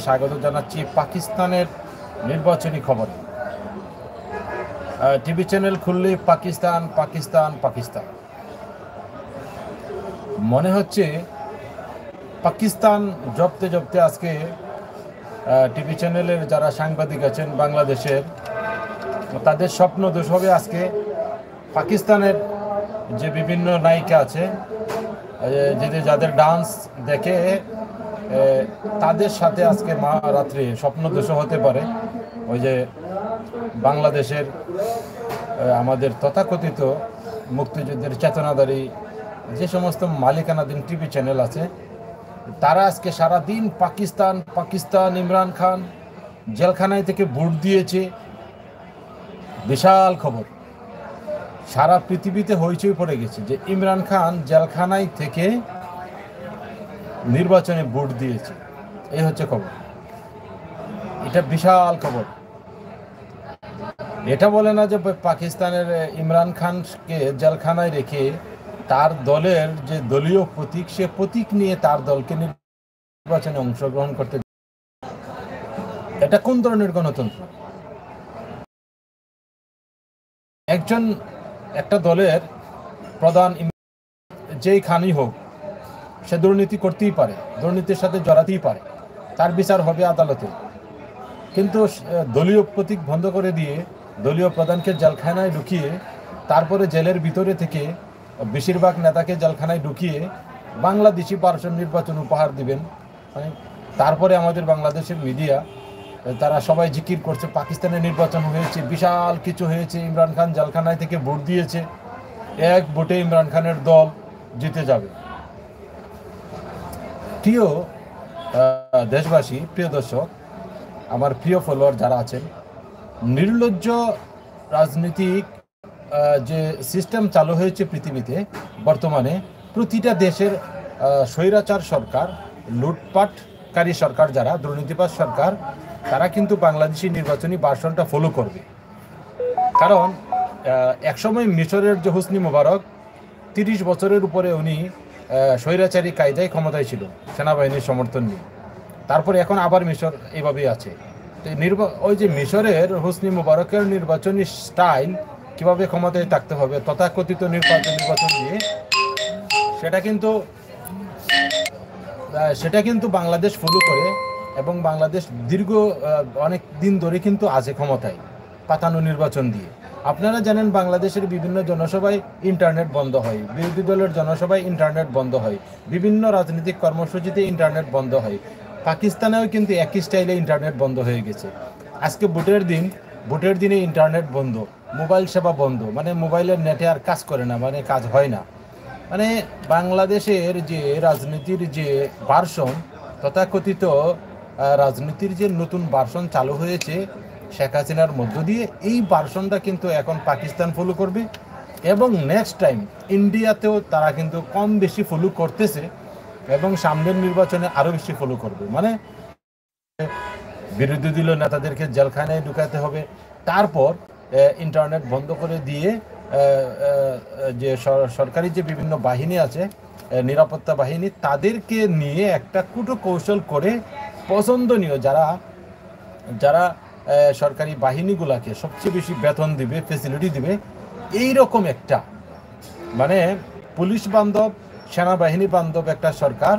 স্বাগত জানাচ্ছি পাকিস্তানের নির্বাচনী খবরে। টিভি চ্যানেল খুললে পাকিস্তান পাকিস্তান পাকিস্তান, মনে হচ্ছে পাকিস্তান জপতে জপতে আজকে টিভি চ্যানেলের যারা সাংবাদিক আছেন বাংলাদেশের, তাদের স্বপ্ন দোষ হবে আজকে পাকিস্তানের যে বিভিন্ন নায়িকা আছে, যাদের ডান্স দেখে তাদের সাথে আজকে রাত্রে স্বপ্ন দোষ হতে পারে। ওই যে বাংলাদেশের আমাদের তথাকথিত মুক্তিযুদ্ধের চেতনাধারী যে সমস্ত মালিকানাধীন টিভি চ্যানেল আছে, তারা আজকে সারাদিন পাকিস্তান পাকিস্তান, ইমরান খান জেলখানায় থেকে ভোট দিয়েছে, বিশাল খবর। সারা পৃথিবীতে হইচই পড়ে গেছে যে ইমরান খান জেলখানায় থেকে নির্বাচনে ভোট দিয়েছে। এই হচ্ছে খবর, এটা বিশাল খবর। এটা বলে না যে পাকিস্তানের ইমরান খানকে জেলখানায় রেখে তার দলের যে দলীয় প্রতীক, সে প্রতীক নিয়ে তার দলকে নির্বাচনে অংশগ্রহণ করতে, এটা কোন ধরনের গণতন্ত্র? একটা দলের প্রধান যেই খানই হোক, সে দুর্নীতি করতেই পারে, দুর্নীতির সাথে জড়াতেই পারে, তার বিচার হবে আদালতে। কিন্তু দলীয় প্রতীক বন্ধ করে দিয়ে দলীয় প্রধানকে জেলখানায় ঢুকিয়ে, তারপরে জেলের ভিতরে থেকে বেশিরভাগ নেতাকে জেলখানায় ঢুকিয়ে বাংলাদেশি ভার্সন নির্বাচন উপহার দিবেন। তারপরে আমাদের বাংলাদেশের মিডিয়া তারা সবাই জিকির করছে পাকিস্তানের নির্বাচন হয়েছে, বিশাল কিছু হয়েছে, ইমরান খান জেলখানায় থেকে ভোট দিয়েছে, এক ভোটে ইমরান খানের দল জিতে যাবে। প্রিয় দেশবাসী, প্রিয় দর্শক, আমার প্রিয় ফলোয়ার যারা আছেন, নির্লজ্জ রাজনৈতিক যে সিস্টেম চালু হয়েছে পৃথিবীতে বর্তমানে, প্রতিটা দেশের স্বৈরাচার সরকার, লুটপাটকারী সরকার, যারা দুর্নীতিবাজ সরকার, তারা কিন্তু বাংলাদেশি নির্বাচনী ভার্সনটা ফলো করবে। কারণ একসময় মিশরের যে হোসনি মোবারক 30 বছরের উপরে উনি স্বৈরাচারী কায়দায় ক্ষমতায় ছিল সেনাবাহিনীর সমর্থন নিয়ে, তারপরে এখন আবার মিশর এইভাবেই আছে। ওই যে মিশরের হোসনি মোবারকের নির্বাচনী স্টাইল, কিভাবে ক্ষমতায় থাকতে হবে তথাকথিত নির্বাচন দিয়ে, সেটা কিন্তু বাংলাদেশ ফলো করে, এবং বাংলাদেশ দীর্ঘ অনেক দিন ধরে কিন্তু আছে ক্ষমতায় পাতানো নির্বাচন দিয়ে। আপনারা জানেন বাংলাদেশের বিভিন্ন জনসভায় ইন্টারনেট বন্ধ হয়, বিরোধী দলের জনসভায় ইন্টারনেট বন্ধ হয়, বিভিন্ন রাজনৈতিক কর্মসূচিতে ইন্টারনেট বন্ধ হয়। পাকিস্তানেও কিন্তু একই স্টাইলে ইন্টারনেট বন্ধ হয়ে গেছে। আজকে ভোটের দিনে ইন্টারনেট বন্ধ, মোবাইল সেবা বন্ধ, মানে মোবাইলের নেটে আর কাজ করে না, মানে কাজ হয় না। মানে বাংলাদেশের যে রাজনীতির যে ভার্সন, তথাকথিত রাজনীতির যে নতুন ভার্সন চালু হয়েছে শেখ হাসিনার মধ্য দিয়ে, এই ভার্সনটা কিন্তু এখন পাকিস্তান ফলো করবে, এবং নেক্সট টাইম ইন্ডিয়াতেও তারা কিন্তু কম বেশি ফলো করতেছে, এবং সামনের নির্বাচনে আরও বেশি ফলো করবে। মানে বিরোধী দলীয় নেতাদেরকে জেলখানায় ঢুকাতে হবে, তারপর ইন্টারনেট বন্ধ করে দিয়ে যে সরকারি যে বিভিন্ন বাহিনী আছে, নিরাপত্তা বাহিনী, তাদেরকে নিয়ে একটা কূটকৌশল করে পছন্দনীয় যারা সরকারি বাহিনীগুলোকে সবচেয়ে বেশি বেতন দিবে, ফেসিলিটি দিবে, এইরকম একটা মানে পুলিশ বান্ধব, সেনাবাহিনী বান্ধব একটা সরকার,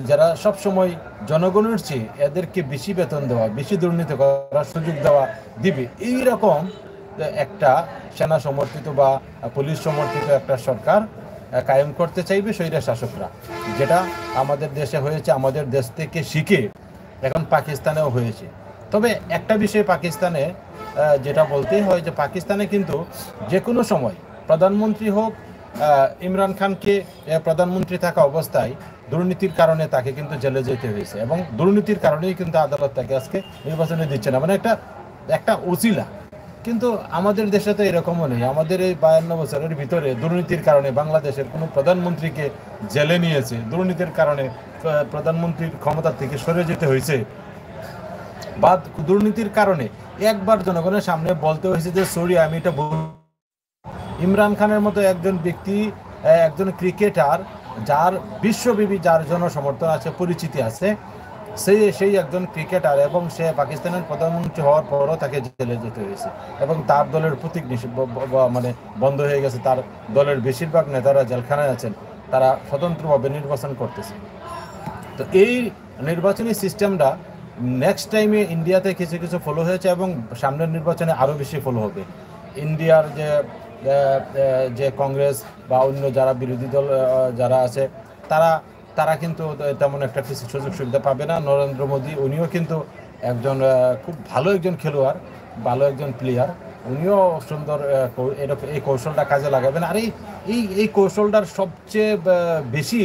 যারা সবসময় জনগণের চেয়ে এদেরকে বেশি বেতন দেওয়া, বেশি দুর্নীতি করার সুযোগ দেওয়া দিবে, এইরকম একটা সেনা সমর্থিত বা পুলিশ সমর্থিত একটা সরকার কায়েম করতে চাইবে স্বৈরা শাসকরা, যেটা আমাদের দেশে হয়েছে, আমাদের দেশ থেকে শিখে এখন পাকিস্তানেও হয়েছে। তবে একটা বিষয় পাকিস্তানে যেটা বলতেই হয়, যে পাকিস্তানে কিন্তু যে কোনো সময় প্রধানমন্ত্রী হোক, ইমরান খানকে প্রধানমন্ত্রী থাকা অবস্থায় দুর্নীতির কারণে তাকে কিন্তু জেলে যেতে হয়েছে, এবং দুর্নীতির কারণেই কিন্তু আদালত তাকে আজকে নির্বাচনে দিচ্ছে না, মানে একটা উচিলা। কিন্তু আমাদের দেশে তো এরকমও নেই। আমাদের এই 52 বছরের ভিতরে দুর্নীতির কারণে বাংলাদেশের কোনো প্রধানমন্ত্রীকে জেলে নিয়েছে, দুর্নীতির কারণে প্রধানমন্ত্রীর ক্ষমতা থেকে সরে যেতে হয়েছে, বা দুর্নীতির কারণে একবার জনগণের সামনে বলতে হয়েছে যে সরি, আমি এটা ইমরান খানের মতো একজন ব্যক্তি, একজন ক্রিকেটার, যার বিশ্বব্যাপী যার জনসমর্থন আছে, পরিচিতি আছে, সেই একজন ক্রিকেটার, এবং সে পাকিস্তানের প্রধানমন্ত্রী হওয়ার পরও তাকে জেলে যেতে হয়েছে, এবং তার দলের প্রতীক মানে বন্ধ হয়ে গেছে। তার দলের বেশিরভাগ নেতারা জেলখানায় আছেন, তারা স্বতন্ত্রভাবে নির্বাচন করতেছে। তো এই নির্বাচনী সিস্টেমটা নেক্সট টাইমে ইন্ডিয়াতে কিছু কিছু ফলো হয়েছে, এবং সামনের নির্বাচনে আরও বেশি ফলো হবে। ইন্ডিয়ার যে কংগ্রেস বা অন্য যারা বিরোধী দল যারা আছে, তারা তারা কিন্তু তেমন একটা কিছু সুযোগ সুবিধা পাবে না। নরেন্দ্র মোদী, উনিও কিন্তু একজন খুব ভালো একজন খেলোয়াড়, ভালো একজন প্লেয়ার, উনিও সুন্দর এই কৌশলটা কাজে লাগাবেন। আর এই কৌশলটার সবচেয়ে বেশি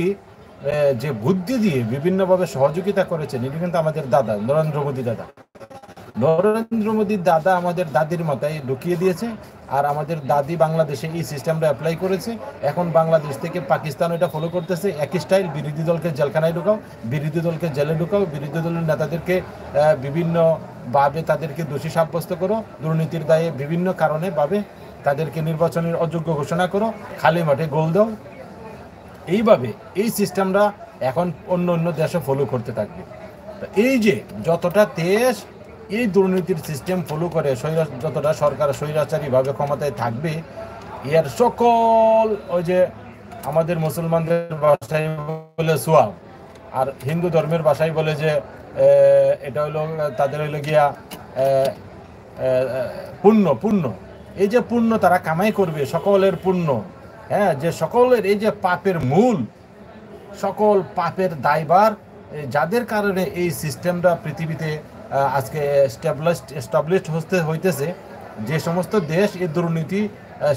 যে বুদ্ধি দিয়ে বিভিন্নভাবে সহযোগিতা করেছেন, এটি কিন্তু আমাদের দাদা নরেন্দ্র মোদীর দাদা আমাদের দাদির মাথায় ঢুকিয়ে দিয়েছে। আর আমাদের দাদি বাংলাদেশে এই সিস্টেমটা অ্যাপ্লাই করেছে। এখন বাংলাদেশ থেকে পাকিস্তান এটা ফলো করতেছে, একই স্টাইল। বিরোধী দলকে জেলখানায় ঢুকাও, বিরোধী দলকে জেলে ঢুকাও, বিরোধী দলের নেতাদেরকে বিভিন্নভাবে তাদেরকে দোষী সাব্যস্ত করো, দুর্নীতির দায়ে বিভিন্ন কারণে ভাবে তাদেরকে নির্বাচনের অযোগ্য ঘোষণা করো, খালি মাঠে গোল দাও। এইভাবে এই সিস্টেমটা এখন অন্য দেশে ফলো করতে থাকবে। এই যে যতটা দেশ এই দুর্নীতির সিস্টেম ফলো করে, যতটা সরকার স্বৈরাচারীভাবে ক্ষমতায় থাকবে, এর সকল ওই যে আমাদের মুসলমানদের ভাষায় বলে সোয়াব, আর হিন্দু ধর্মের ভাষায় বলে যে এটা হইল তাদের হইল গিয়া পুণ্য। এই যে পুণ্য তারা কামাই করবে, সকলের পুণ্য, হ্যাঁ, যে সকলের এই যে পাপের মূল, সকল পাপের দায়ভার যাদের কারণে এই সিস্টেমটা পৃথিবীতে আজকে এস্টাবলিশড হইতেছে। যে সমস্ত দেশ এই দুর্নীতি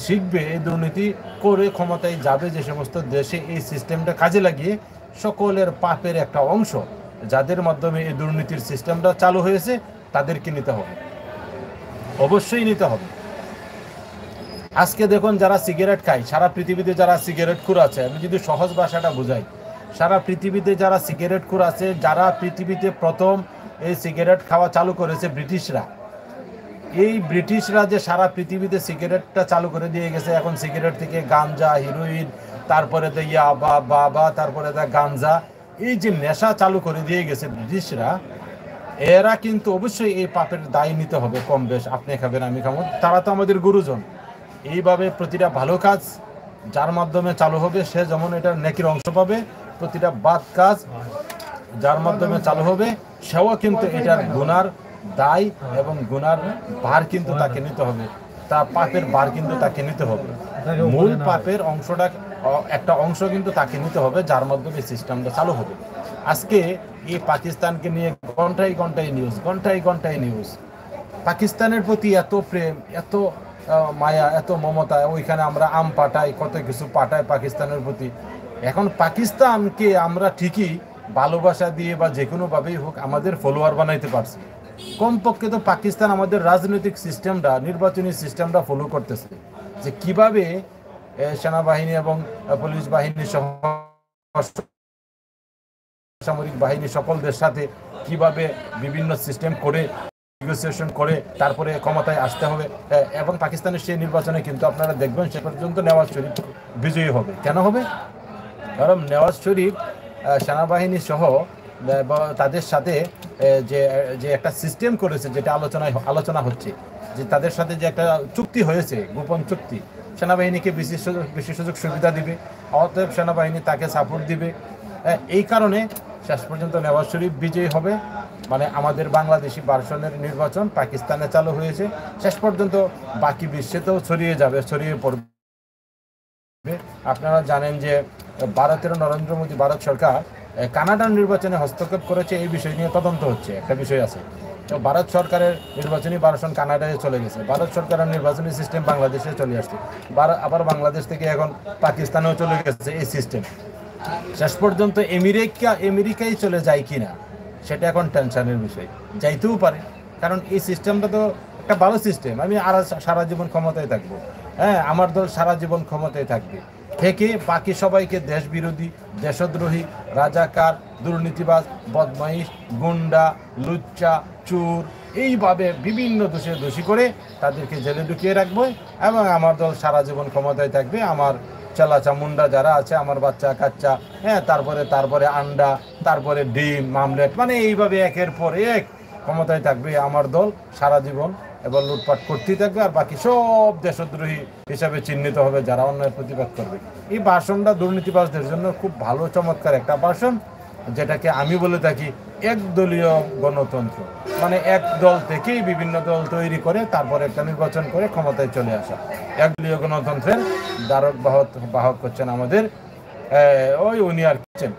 শিখবে, এই দুর্নীতি করে ক্ষমতায় যাবে, যে সমস্ত দেশে এই সিস্টেমটা কাজে লাগিয়ে সকলের পাপের একটা অংশ যাদের মাধ্যমে এই দুর্নীতির সিস্টেমটা চালু হয়েছে, তাদেরকে নিতে হবে, অবশ্যই নিতে হবে। আজকে দেখুন, যারা সিগারেট খায় সারা পৃথিবীতে, যারা সিগারেট খুর আছে, আমি যদি সহজ ভাষাটা বুঝাই, সারা পৃথিবীতে যারা সিগারেট খুর আছে, যারা পৃথিবীতে প্রথম এই সিগারেট খাওয়া চালু করেছে ব্রিটিশরা। এই ব্রিটিশরা যে সারা পৃথিবীতে সিগারেটটা চালু করে দিয়ে গেছে, এখন সিগারেট থেকে গাঞ্জা, হিরোইন, তারপরে ইয়াবা, তারপরে গাঞ্জা, এই যে নেশা চালু করে দিয়ে গেছে ব্রিটিশরা, এরা কিন্তু অবশ্যই এই পাপের দায় নিতে হবে। কম বেশ আপনি খাবেন, আমি খাবো, তারা তো আমাদের গুরুজন। এইভাবে প্রতিটা ভালো কাজ যার মাধ্যমে চালু হবে, সে যেমন এটা নেকির অংশ পাবে। প্রতিটা বাদ কাজ যার মাধ্যমে চালু হবে, সেও কিন্তু এটার গুনার দায় এবং গুনার ভার কিন্তু তাকে নিতে হবে, তার পাপের ভার কিন্তু তাকে নিতে হবে। মূল পাপের অংশটা, একটা অংশ কিন্তু তাকে নিতে হবে, যার মাধ্যমে সিস্টেমটা চালু হবে। আজকে এই পাকিস্তানকে নিয়ে ঘন্টায় ঘন্টায় নিউজ। পাকিস্তানের প্রতি এত প্রেম, এত মায়া, এত মমতা, ওইখানে আমরা আম পাঠাই, কত কিছু পাঠাই পাকিস্তানের প্রতি। এখন পাকিস্তানকে আমরা ঠিকই ভালোবাসা দিয়ে বা যে কোনোভাবেই হোক আমাদের ফলোয়ার বানাইতে পারছি। কমপক্ষে তো পাকিস্তান আমাদের রাজনৈতিক সিস্টেমটা, নির্বাচনী সিস্টেমটা ফলো করতেছে, যে কিভাবে সেনাবাহিনী এবং পুলিশ বাহিনী সহ সামরিক বাহিনী সকলদের সাথে কিভাবে বিভিন্ন সিস্টেম করে নেগোসিয়েশন করে তারপরে ক্ষমতায় আসতে হবে। এবং পাকিস্তানের সেই নির্বাচনে কিন্তু আপনারা দেখবেন সে পর্যন্ত নওয়াজ শরীফ বিজয়ী হবে। কেন হবে? কারণ নওয়াজ শরীফ সেনাবাহিনী সহ তাদের সাথে যে একটা সিস্টেম করেছে, যেটা আলোচনা হচ্ছে, যে তাদের সাথে যে একটা চুক্তি হয়েছে, গোপন চুক্তি, সেনাবাহিনীকে বেশি সুযোগ সুবিধা দিবে, অতএব সেনাবাহিনী তাকে সাপোর্ট দিবে। এই কারণে শেষ পর্যন্ত নওয়াজ শরীফ বিজয়ী হবে। মানে আমাদের বাংলাদেশি ভার্সনের নির্বাচন পাকিস্তানে চালু হয়েছে, শেষ পর্যন্ত বাকি বিশ্বেতেও ছড়িয়ে পড়বে। আপনারা জানেন যে ভারতের নরেন্দ্র মোদী, ভারত সরকার কানাডার নির্বাচনে হস্তক্ষেপ করেছে, এই বিষয় নিয়ে তদন্ত হচ্ছে, একটা বিষয় আছে। তো ভারত সরকারের নির্বাচনী ভার্সন কানাডায় চলে গেছে, ভারত সরকারের নির্বাচনী সিস্টেম বাংলাদেশে চলে আসছে, আবার বাংলাদেশ থেকে এখন পাকিস্তানেও চলে গেছে এই সিস্টেম। শেষ পর্যন্ত আমেরিকায় চলে যায় কিনা সেটা এখন টেনশনের বিষয়, যাইতেও পারে। কারণ এই সিস্টেমটা তো একটা ভালো সিস্টেম। আমি আর সারা জীবন ক্ষমতায় থাকবো, হ্যাঁ, আমার দল সারা জীবন ক্ষমতায় থাকবে, থেকে বাকি সবাইকে দেশ বিরোধী, দেশদ্রোহী, রাজাকার, দুর্নীতিবাজ, বদমাইশ, গুন্ডা, লুচ্চা, চোর, এইভাবে বিভিন্ন দোষী করে তাদেরকে জেলে ঢুকিয়ে রাখবো, এবং আমার দল সারা জীবন ক্ষমতায় থাকবে, আমার চেলা চামুন্ডা যারা আছে, আমার বাচ্চা কাচ্চা, হ্যাঁ, তারপরে আন্ডা, তারপরে ডিম, মামলেট, মানে এইভাবে একের পর এক ক্ষমতায় থাকবে আমার দল সারা জীবন, এবার লুটপাট করতেই থাকবে, আর বাকি সব দেশদ্রোহী হিসাবে চিহ্নিত হবে যারা অন্যায় প্রতিবাদ করবে। এই ভাষণটা দুর্নীতিবাজদের জন্য খুব ভালো চমৎকার একটা ভাষণ, যেটাকে আমি বলে থাকি একদলীয় গণতন্ত্র, মানে এক দল থেকেই বিভিন্ন দল তৈরি করে তারপরে একটা নির্বাচন করে ক্ষমতায় চলে আসা। একদলীয় গণতন্ত্রের দ্বারক বাহক হচ্ছেন আমাদের উনি আর কিছেন।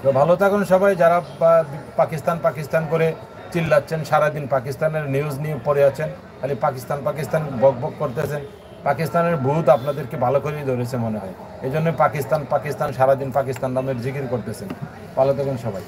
তো ভালো থাকুন সবাই, যারা পাকিস্তান পাকিস্তান করে চিল্লাচ্ছেন, সারাদিন পাকিস্তানের নিউজ নিয়ে পড়ে আছেন, খালি পাকিস্তান পাকিস্তান বক বক করতেছেন, পাকিস্তানের ভূত আপনাদেরকে ভালো করেই ধরেছে মনে হয়, এই জন্য পাকিস্তান পাকিস্তান সারাদিন পাকিস্তান নামের জিকির করতেছেন। ভালো থাকুন সবাই।